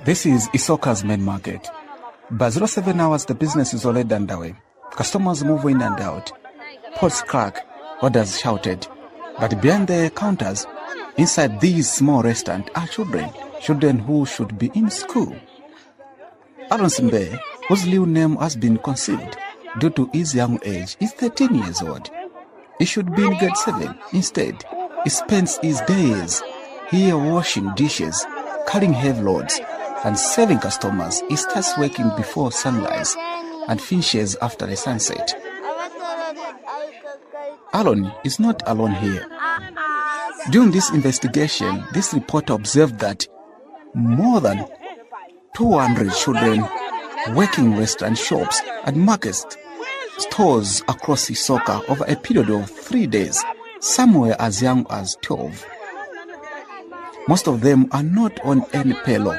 This is Isoka's main market. By 07 hours, the business is already underway. Customers move in and out. Pots crack, orders shouted. But behind the counters, inside these small restaurants are children who should be in school. Alon Simbe, whose real name has been concealed due to his young age, is 13 years old. He should be in grade 7. Instead, he spends his days here washing dishes, carrying heavy loads, and serving customers. He starts working before sunrise and finishes after the sunset. Alon is not alone here. During this investigation, this reporter observed that more than 200 children working in restaurant shops and market stores across Isoka over a period of 3 days, some were as young as 12. Most of them are not on any payroll.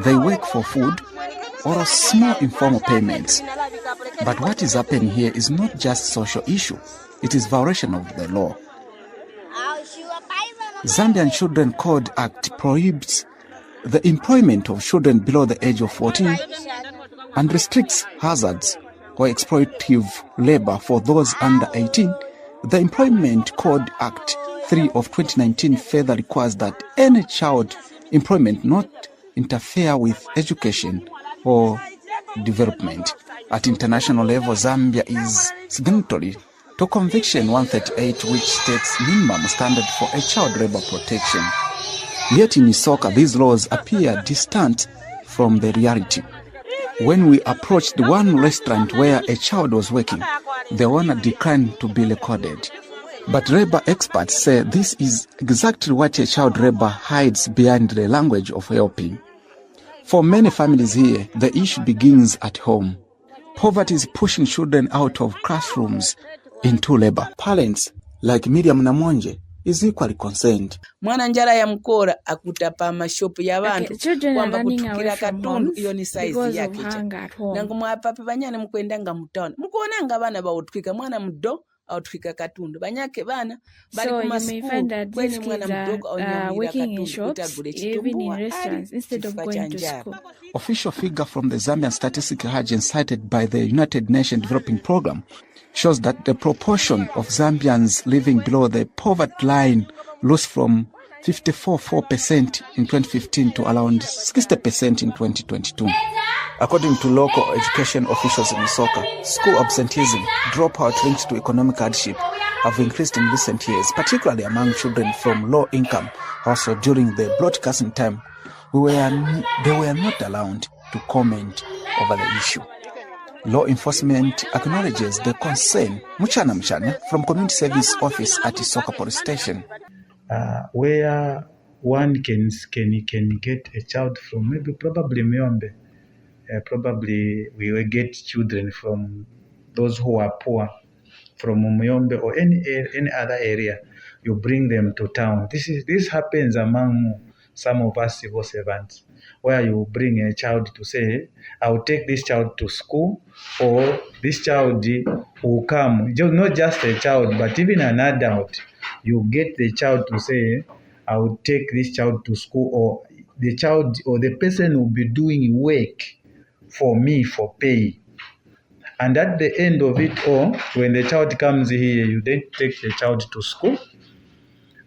They work for food or small informal payments. But what is happening here is not just a social issue, it is violation of the law. Zambian Children Code Act prohibits the employment of children below the age of 14 and restricts hazards or exploitative labor for those under 18. The Employment Code Act 3 of 2019 further requires that any child employment not interfere with education or development. At international level, Zambia is signatory to Convention 138, which states minimum standard for a child labor protection. Yet in Isoka, these laws appear distant from the reality. When we approached one restaurant where a child was working, the owner declined to be recorded. But labor experts say this is exactly what a child labor hides behind the language of helping. For many families here, the issue begins at home. Poverty is pushing children out of classrooms into labor. Parents like Miriam Namonje is equally concerned. Mwana njala ya mkora akutapa mashopu ya bantu kwamba kutukira katundu iyo ni size yake nangu mwapapi banyane mkwendanga mutona mukuonanga bana bautwika mwana mdo autwika katundu banyake bana bali kuma school kwenye mwana mdogo au nyamira katundu utagule chitumbua instead of going to school. Official figure from the Zambian Statistical Agency cited by the United Nations Developing Program shows that the proportion of Zambians living below the poverty line rose from 54% in 2015 to around 60% in 2022. According to local education officials in Isoka, school absenteeism, dropout linked to economic hardship have increased in recent years, particularly among children from low income. Also, during the broadcasting time, they were not allowed to comment over the issue. Law enforcement acknowledges the concern. Muchana from Community Service Office at Isoka Police Station. Where one can get a child from, maybe probably Myombe. Probably we will get children from those who are poor, from Myombe or any other area. You bring them to town. This happens among some of us civil servants, where you bring a child to say, I'll take this child to school, or this child will come, not just a child, but even an adult. You get the child to say, I'll take this child to school, or the child or the person will be doing work for me for pay. And at the end of it all, when the child comes here, you then take the child to school,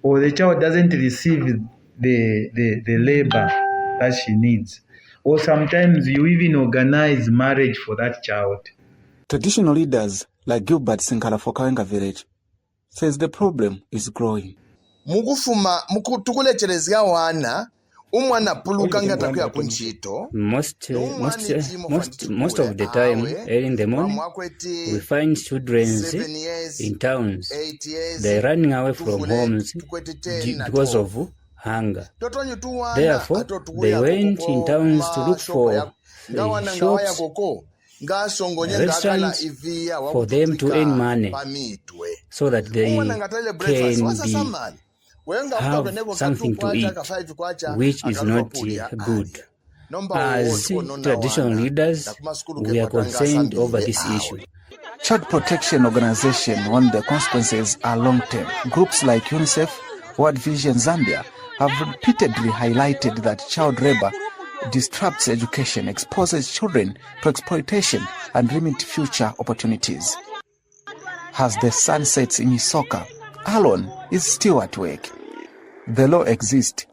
or the child doesn't receive the labor that she needs. Or sometimes you even organize marriage for that child. Traditional leaders like Gilbert Sinkala for Kawenga village says the problem is growing. Mugufuma mukutukulecherezya wana umwana pulukanga takuya kunchito. Most of the time, early in the morning, we find children in towns. They're running away from homes because of hunger. Therefore, they went in towns to look for shops, restaurants for them to earn money so that they can have something to eat, which is not good. As traditional leaders, we are concerned over this issue. Child protection organizations warn the consequences are long-term. Groups like UNICEF, World Vision Zambia have repeatedly highlighted that child labor disrupts education, exposes children to exploitation, and limits future opportunities. As the sun sets in Isoka, Alon is still at work. The law exists.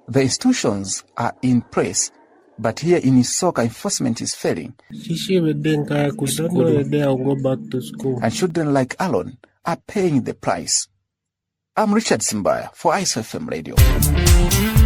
The institutions are in place, but here in Isoka, enforcement is failing. And children like Alon are paying the price. I'm Richard Simbaya for ISO FM Radio.